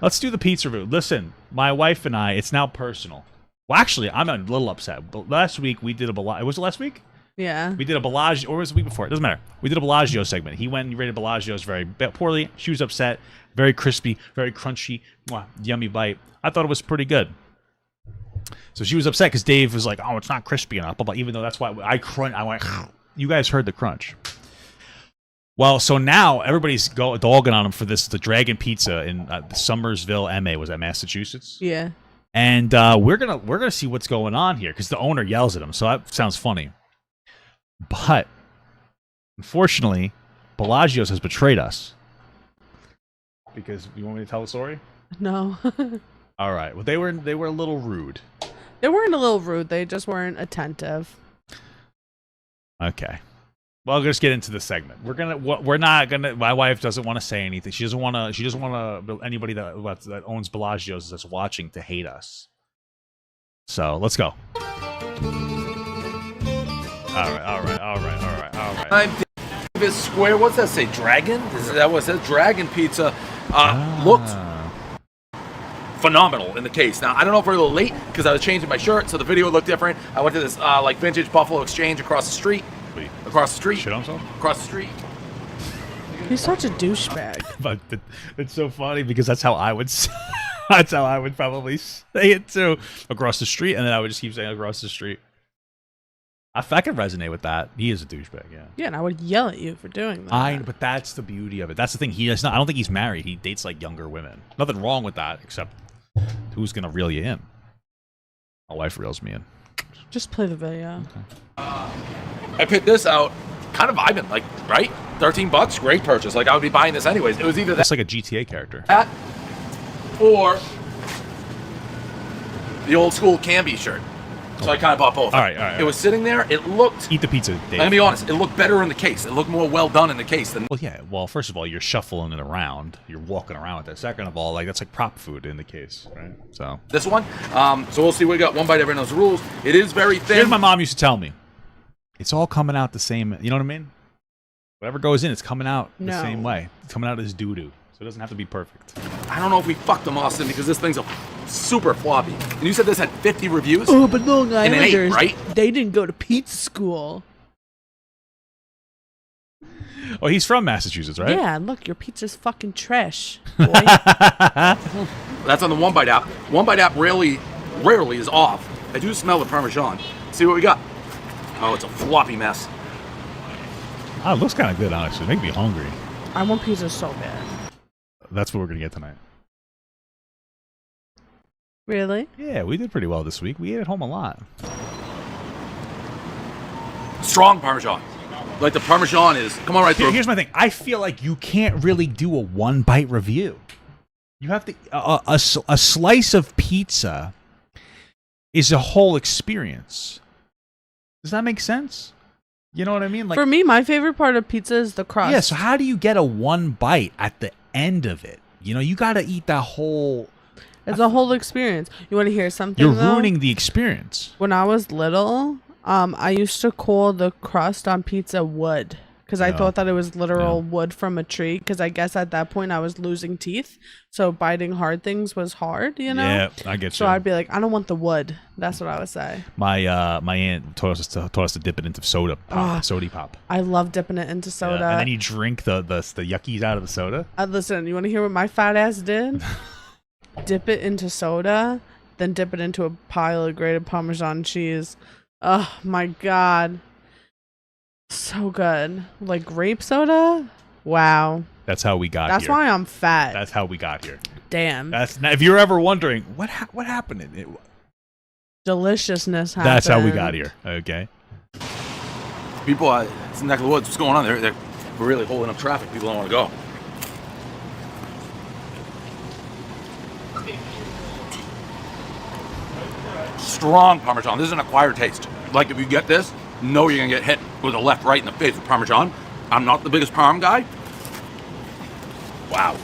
Let's do the pizza review. Listen, my wife and I, it's now personal. Well, actually, I'm a little upset. But last week, we did a Bellagio. Was it last week? Yeah. We did a Bellagio, or was it the week before? It doesn't matter. We did a Bellagio segment. He went and rated Bellagio's very poorly. She was upset. Very crispy, very crunchy, yummy bite. I thought it was pretty good. So she was upset because Dave was like, oh, it's not crispy enough. But even though that's why I went, you guys heard the crunch. Well, so now everybody's dogging on him for the dragon pizza in Summersville, MA. Was that Massachusetts? Yeah. And we're gonna see what's going on here because the owner yells at him. So that sounds funny. But unfortunately, Bellagio's has betrayed us. Because you want me to tell the story? No. All right. Well, they were a little rude. They weren't a little rude. They just weren't attentive. Okay. Well, I'll just get into the segment. We're not gonna. My wife doesn't want to say anything. She doesn't want anybody that owns Bellagio's that's watching to hate us. So let's go. All right. I'm Davis Square. What's that say? Dragon? Is that what it says? Dragon Pizza. Looked phenomenal in the case. Now, I don't know if we're a little late because I was changing my shirt, so the video looked different. I went to this like vintage Buffalo Exchange across the street. Across the street. Shit on himself? Across the street. He's such a douchebag. But it's so funny because that's how I would that's how I would probably say it too. Across the street, and then I would just keep saying across the street. I can resonate with that. He is a douchebag, yeah. Yeah, and I would yell at you for doing that. But that's the beauty of it. That's the thing. I don't think he's married. He dates like younger women. Nothing wrong with that, except who's gonna reel you in? My wife reels me in. Just play the video. Okay. I picked this out, kind of vibing, like, right? $13, great purchase. Like, I would be buying this anyways. It was either That's like a GTA character. that or the old school Canby shirt. So I kind of bought both. All right. It was sitting there. It looked... Eat the pizza, Dave. I'm going to be honest. It looked better in the case. It looked more well done in the case than... Well, yeah. Well, first of all, you're shuffling it around. You're walking around with it. Second of all, like that's like prop food in the case, right? So this one. So we'll see. We got one bite. Everyone knows the rules. It is very thin. Here's what my mom used to tell me. It's all coming out the same. You know what I mean? Whatever goes in, it's coming out the same way. It's coming out as doo-doo. So it doesn't have to be perfect. I don't know if we fucked them, Austin, because this thing's super floppy. And you said this had 50 reviews? Oh, but Long Islanders, right? They didn't go to pizza school. Oh, he's from Massachusetts, right? Yeah, look, your pizza's fucking trash, boy. That's on the One Bite app. One Bite app rarely is off. I do smell the Parmesan. See what we got. Oh, it's a floppy mess. Oh, it looks kind of good, honestly. Make me hungry. I want pizza so bad. That's what we're going to get tonight. Really? Yeah, we did pretty well this week. We ate at home a lot. Strong Parmesan. Like the Parmesan is... Come on right through. Here's my thing. I feel like you can't really do a one-bite review. You have to... A slice of pizza is a whole experience. Does that make sense? You know what I mean? Like, for me, my favorite part of pizza is the crust. Yeah, so how do you get a one bite at the end of it? You know, you got to eat that whole... It's a whole experience. You want to hear something, You're though? ruining the experience. When I was little, I used to call the crust on pizza wood. Because I thought that it was literal wood from a tree. Because I guess at that point I was losing teeth. So biting hard things was hard, you know? Yeah, I get you. So I'd be like, I don't want the wood. That's what I would say. My aunt taught us to dip it into soda pop, soda pop. I love dipping it into soda. Yeah, and then you drink the yuckies out of the soda. Listen, you want to hear what my fat ass did? Dip it into soda, then dip it into a pile of grated Parmesan cheese. Oh my God. So good. Like grape soda? Wow. That's how we got here. That's why I'm fat. That's how we got here. Damn. If you're ever wondering, what happened? Deliciousness happened. That's how we got here. Okay. People, it's the neck of the woods. What's going on? We're really holding up traffic. People don't want to go. Strong Parmesan. This is an acquired taste. Like if you get this, know you're gonna get hit with a left, right in the face with Parmesan. I'm not the biggest Parm guy. Wow.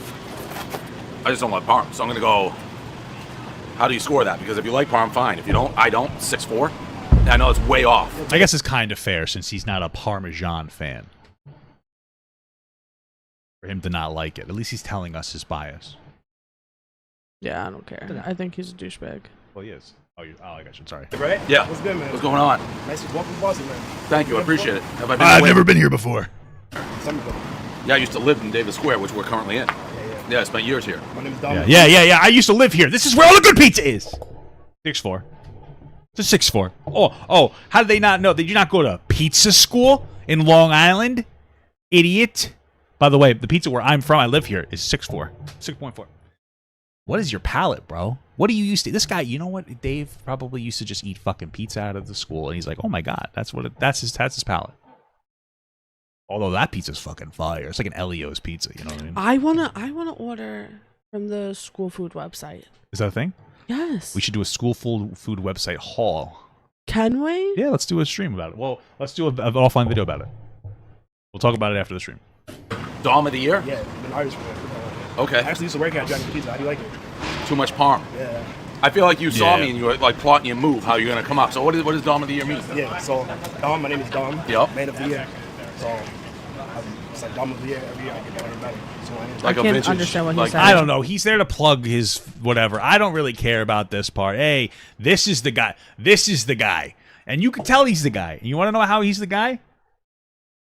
I just don't like Parm, so I'm gonna go. How do you score that? Because if you like Parm, fine. If you don't, I don't. 6-4. I know it's way off. I guess it's kind of fair since he's not a Parmesan fan. For him to not like it. At least he's telling us his bias. Yeah, I don't care. I think he's a douchebag. Well, he is. Oh, I got you. Sorry. Right? Yeah. What's good, man? What's going on? Nice to welcome Bossy, man. Thank you. I appreciate it. Have I been I've away? never been here before. Some of them. Yeah, I used to live in Davis Square, which we're currently in. Yeah, I spent years here. My name is Dom. Yeah. I used to live here. This is where all the good pizza is. 6'4". It's a 6'4". Oh. How did they not know? Did you not go to pizza school in Long Island? Idiot. By the way, the pizza where I'm from, I live here, is 6'4". 6.4. What is your palate, bro? What do you used to? This guy, you know what? Dave probably used to just eat fucking pizza out of the school, and he's like, oh my god, that's his palate. Although that pizza's fucking fire. It's like an Elio's pizza, you know what I mean? I wanna order from the school food website. Is that a thing? Yes. We should do a school food website haul. Can we? Yeah, let's do a stream about it. Well, let's do an offline video about it. We'll talk about it after the stream. Dom of the year? Yeah, been artist for that. Okay. I actually used to work at Johnny Pizza. How do you like it? Too much parm. Yeah. I feel like you saw Yeah. me and you were like plotting your move, how you're gonna come up. So what does Dom of the year mean? Yeah, so Dom, my name is Dom. Yup. Man of the year. So it's like Dom of the year. Every year I get better and better. So I am. Like I a can't vintage, understand what he like, said. I don't know. He's there to plug his whatever. I don't really care about this part. Hey, this is the guy. This is the guy. And you can tell he's the guy. And you want to know how he's the guy?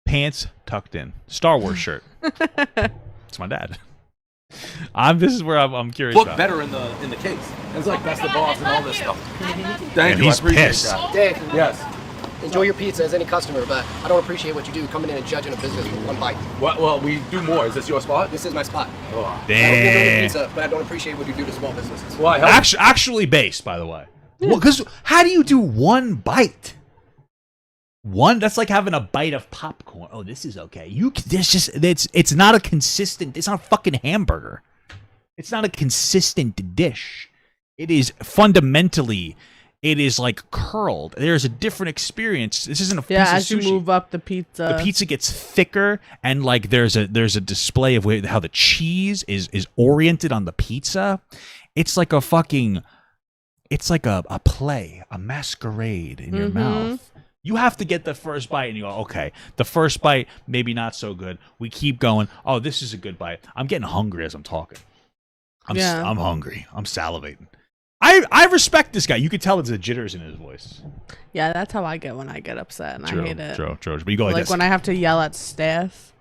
Pants tucked in. Star Wars shirt. It's my dad. This is where I'm curious Look about. better in the case. It's like that's the boss and all this stuff. Thank Man, you. he's I appreciate pissed. that. Dave, Yes. enjoy your pizza as any customer, but I don't appreciate what you do coming in and judging a business with one bite. Well, we do more. Is this your spot? This is my spot. Oh. I don't enjoy Damn. pizza, but I don't appreciate what you do to small businesses. Well, I help. Actually based, by the way. Well, because how do you do one bite? That's like having a bite of popcorn. Oh, this is okay. It's not a consistent. It's not a fucking hamburger. It's not a consistent dish. It is fundamentally. It is like curled. There's a different experience. This isn't a piece Yeah, of as you sushi. move up the pizza. The pizza gets thicker, and like there's a display of how the cheese is oriented on the pizza. It's like a fucking. It's like a play, a masquerade in your mouth. You have to get the first bite, and you go, okay, the first bite, maybe not so good. We keep going. Oh, this is a good bite. I'm getting hungry as I'm talking. I'm hungry. I'm salivating. I respect this guy. You could tell there's a jitters in his voice. Yeah, that's how I get when I get upset, and I hate it. True. But you go like Like this. when I have to yell at staff,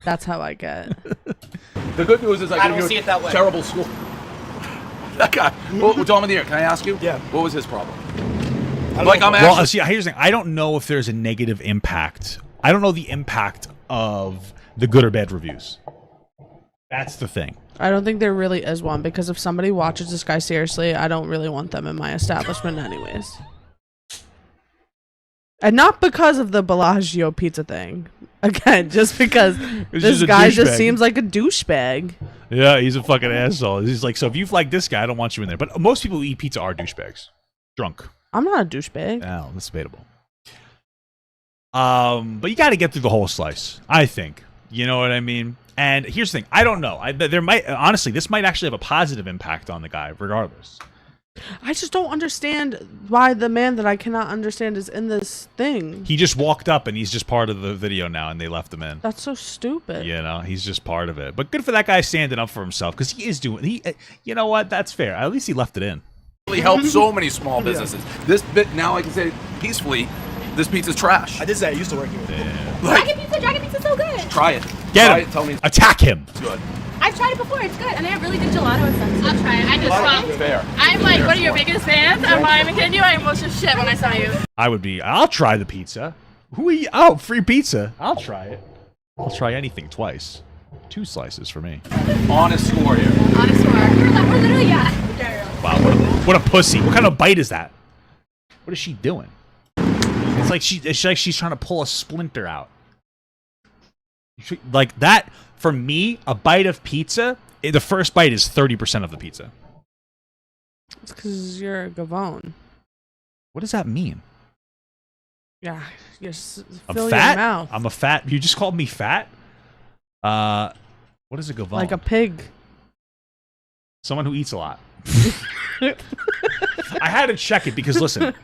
that's how I get. The good news is I don't see it that way. Terrible school. That guy. Well, Dom of the year. Can I ask you? Yeah. What was his problem? I don't Like know. I'm Well, actually. see, here's the thing. I don't know if there's a negative impact. I don't know the impact of the good or bad reviews. That's the thing. I don't think there really is one, because if somebody watches this guy seriously, I don't really want them in my establishment anyways. And not because of the Bellagio pizza thing. Again, just because He's this just a guy just douchebag. seems like a douchebag. Yeah, he's a fucking asshole. He's like, so if you like this guy, I don't want you in there. But most people who eat pizza are douchebags. Drunk. I'm not a douchebag. Oh, that's debatable. But you got to get through the whole slice, I think. You know what I mean? And here's the thing. I don't know. There might, honestly, this might actually have a positive impact on the guy, regardless. I just don't understand why the man that I cannot understand is in this thing. He just walked up and he's just part of the video now, and they left him in. That's so stupid. You know, he's just part of it. But good for that guy standing up for himself, because he is doing. You know what? That's fair. At least he left it in. Really helped so many small businesses. This bit now I can say peacefully, this pizza's trash. I did say I used to work here. Dragon pizza's so good. Try it. Get Try him. it. Tell me it's Attack him. good. I've tried it before. It's good, and they have really good gelato and stuff. I'll try it. I just Fair. I'm like one of your biggest fans. I'm not even kidding you. I almost just shit when I saw you. I'll try the pizza. Oh, free pizza. I'll try it. I'll try anything twice. 2 slices for me. Honest score here. Honest score. We're literally Wow, what a pussy. What kind of bite is that? What is she doing? It's like she's trying to pull a splinter out. Like that, for me, a bite of pizza, the first bite is 30% of the pizza. It's because you're a Gavone. What does that mean? Yeah, just I'm fill fat? your mouth. I'm a fat. You just called me fat? What is a gavone? like a pig. Someone who eats a lot. I had to check it because listen,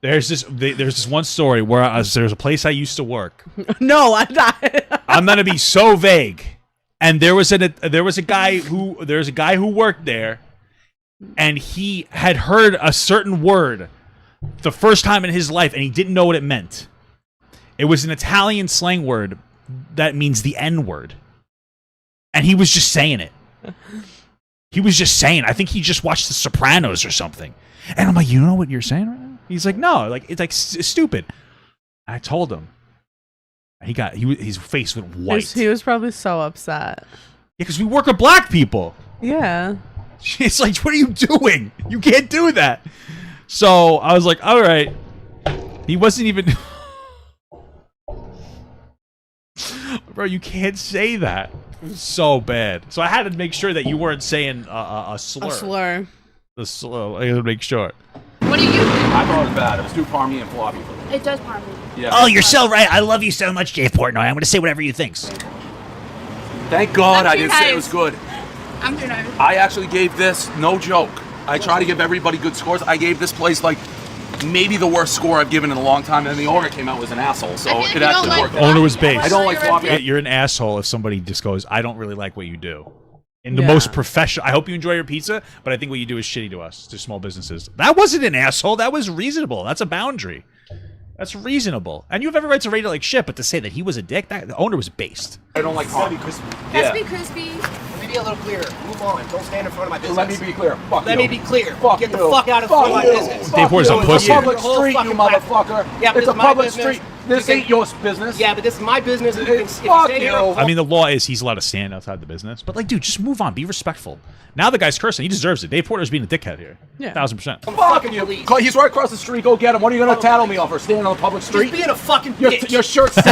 there's this one story where there's a place I used to work. No, I'm gonna be so vague, And there's a guy who worked there, and he had heard a certain word the first time in his life, and he didn't know what it meant. It was an Italian slang word that means the N word, and he was just saying it. He was just saying. I think he just watched The Sopranos or something. And I'm like, you know what you're saying right now? He's like, no, like it's like stupid. I told him. His face went white. He was probably so upset. Yeah, because we work with black people. Yeah. It's like, what are you doing? You can't do that. So I was like, all right. He wasn't even. Bro, you can't say that. It was so bad. So I had to make sure that you weren't saying a slur. A slur. I had to make sure. What do you think? I thought it was bad. It was too parmy and floppy for me. It does harm me. Yeah. Oh, you're so right. I love you so much, Dave Portnoy. I'm going to say whatever you think. Thank God I'm I too didn't say it nice. was good. I'm too nervous. I actually gave this, no joke. I try to give everybody good scores. I gave this place like maybe the worst score I've given in a long time, and the owner came out was an asshole, so I feel like it you don't actually like worked. that. Owner was based. I don't like floppy. You're an asshole if somebody just goes, I don't really like what you do. In the Yeah. most professional. I hope you enjoy your pizza, but I think what you do is shitty to us, to small businesses. That wasn't an asshole. That was reasonable. That's a boundary. That's reasonable. And you have every right to rate it like shit, but to say that he was a dick, the owner was based. I don't like Gotta be floppy. crispy. Crispy, crispy. Let me be a little clearer. Move on. Don't stand in front of my business. Let me be clear. Fuck Let you. me be clear. Fuck Get the you. fuck out of front of my you. business. Dave Porter's you. a pussy. It's a public Your whole street, you fucking platform. motherfucker. Yeah, but It's this a is my public business. street. This You ain't your business. Yeah, but this is my business. And if you Fuck stay here, you. I mean, the law is he's allowed to stand outside the business. But, like, dude, just move on. Be respectful. Now the guy's cursing. He deserves it. Dave Porter's being a dickhead here. Yeah. 1,000%. I'm Fuck fucking you. police. He's right across the street. Go get him. What are you going to tattle me off for standing on the public Just street? being a fucking Your, bitch. your shirt's six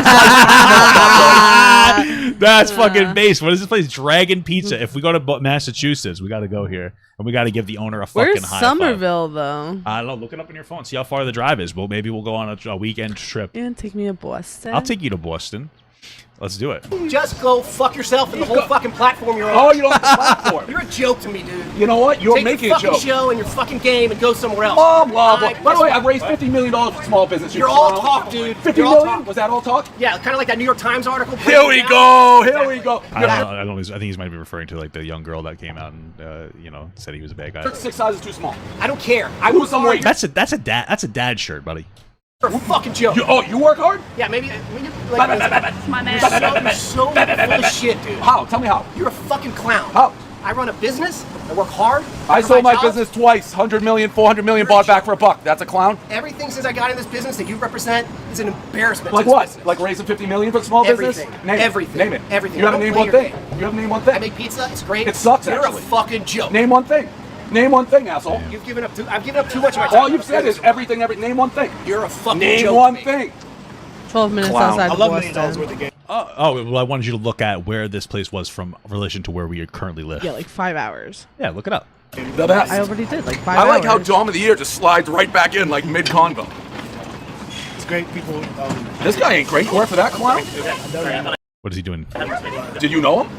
That's fucking base. What is this place? Dragon Pizza. If we go to Massachusetts, we got to go here. And we got to give the owner a fucking Where's high Somerville, though? five. I don't know. Look it up on your phone. See how far the drive is. Well, maybe we'll go on a weekend trip. You gonna take me to Boston? I'll take you to Boston. Let's do it. Just go fuck yourself and the whole fucking platform you're on. Oh, you don't have the platform. You're a joke to me, dude. You know what? You're Take making your a fucking joke. show and your fucking game and go somewhere else. Blah, blah, blah. By the guess way, what? I've raised $50 million for small business. You're all talk, dude. $50 You're all million? talk. Was that all talk? Yeah, kind of like that New York Times article. Here we go. Here we go. I don't know. I think he might be referring to like the young girl that came out and said he was a bad guy. 6 sizes too small. I don't care. I Lose was some sorry. weight. That's a dad shirt, buddy. You're a fucking joke. You work hard? Yeah, maybe. My man. So full of shit, dude. How? Tell me how. You're a fucking clown. How? I run a business. I work hard. I for sold my job. business twice. 100 million, 400 million, bought back for $1. That's a clown? Everything since I got in this business that you represent is an embarrassment. Like to this what? business. Like raising 50 million for small Everything. business? Name Everything. it. Name it. Everything. You haven't Don't named play one your thing. game. You haven't named one I thing. make pizza. It's great. It sucks, You're actually. a fucking joke. Name one thing. Name one thing, asshole. I've given up too much of my time. All you've said is everything. Name one thing. You're a fucking Name joke. one to me. thing. 12 minutes Clown. outside I of love $1 million Boston. worth of game. Well, I wanted you to look at where this place was from relation to where we currently live. Yeah, like 5 hours. Yeah, look it up. The best. I already did, like 5 I hours. like how Dom of the Year just slides right back in like mid-convo. It's great. People. This guy ain't great. You work for that clown? What is he doing? Did you know him?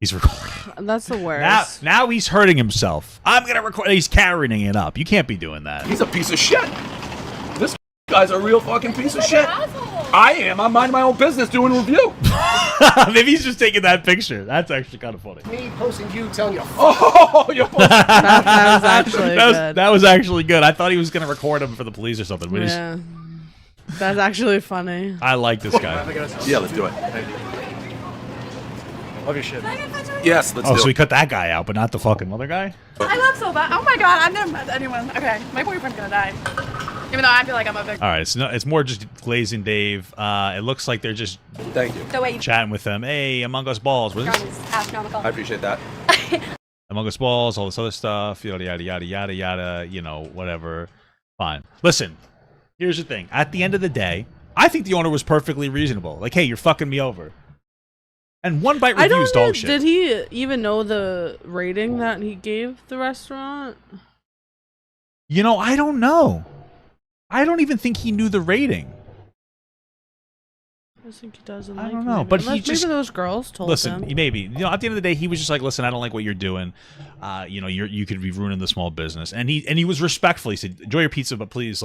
He's recording. That's the worst. Now he's hurting himself. I'm gonna record. He's carrying it up. You can't be doing that. He's a piece of shit. This guy's a real fucking piece of shit. Asshole. I am. I'm minding my own business doing a review. Maybe he's just taking that picture. That's actually kind of funny. Me posting you telling you. Oh, you're That was actually good. That was actually good. I thought he was gonna record him for the police or something. But Yeah. That's actually funny. I like this guy. Yeah, let's do it. Love your shit. Yes, let's Oh, do so we it. cut that guy out, but not the fucking other guy? I love so bad. Oh my god, I've never met anyone. Okay, my boyfriend's gonna die. Even though I feel like I'm a victim. All right, it's more just glazing Dave. It looks like they're just Thank you. The way you chatting with them. Hey, Among Us Balls. What is this? is astronomical. I appreciate that. Among Us Balls, all this other stuff, yada, yada, yada, yada, yada, whatever. Fine. Listen, here's the thing. At the end of the day, I think the owner was perfectly reasonable. Like, hey, you're fucking me over. And One Bite I don't reviews know. dog shit. Did he even know the rating that he gave the restaurant? I don't know. I don't even think he knew the rating. I think he doesn't. I like don't me. know, but he Unless just- maybe those girls told Listen, him. maybe. At the end of the day, he was just like, listen, I don't like what you're doing. You could be ruining the small business. And he was respectful. He said, enjoy your pizza, but please,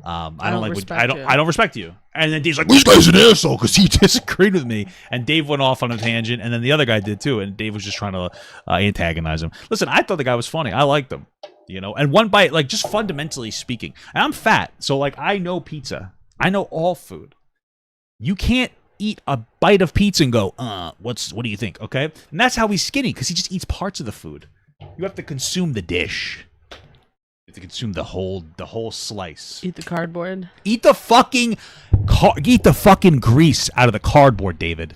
I don't like. respect you. I don't respect you. And then Dave's like, this guy's an asshole because he disagreed with me. And Dave went off on a tangent, and then the other guy did too. And Dave was just trying to antagonize him. Listen, I thought the guy was funny. I liked him. You know, and one bite, like just fundamentally speaking, and I'm fat, so like I know pizza. I know all food. You can't eat a bite of pizza and go, what do you think? Okay, and that's how he's skinny because he just eats parts of the food. You have to consume the dish. You have to consume the whole slice. Eat the cardboard. Eat the fucking grease out of the cardboard, David.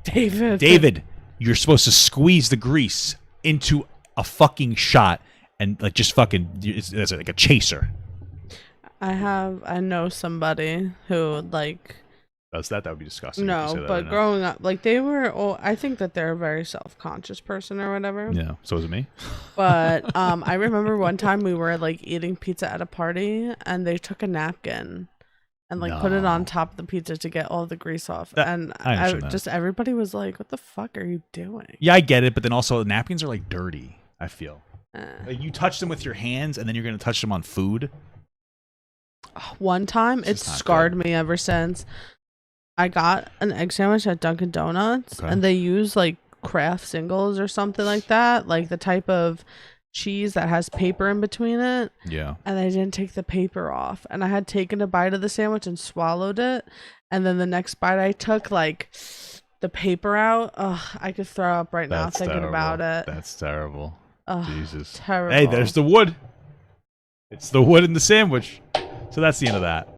David, you're supposed to squeeze the grease into a fucking shot and like just fucking it's like a chaser. I know somebody who like Does that would be disgusting. no, but growing up, like they were. Oh, I think that they're a very self-conscious person or whatever. Yeah, so is it me. But I remember one time we were like eating pizza at a party, and they took a napkin and like put it on top of the pizza to get all the grease off. And I just everybody was like, "What the fuck are you doing?" Yeah, I get it, but then also napkins are like dirty. I feel like you touch them with your hands, and then you're gonna touch them on food. One time, it scarred me ever since. I got an egg sandwich at Dunkin' Donuts, and they use like Kraft singles or something like that, like the type of cheese that has paper in between it. Yeah. And I didn't take the paper off, and I had taken a bite of the sandwich and swallowed it, and then the next bite I took, like the paper out. Ugh, I could throw up right now thinking about it. That's terrible. Ugh, Jesus. terrible. Hey, there's the wood. It's the wood in the sandwich. So that's the end of that.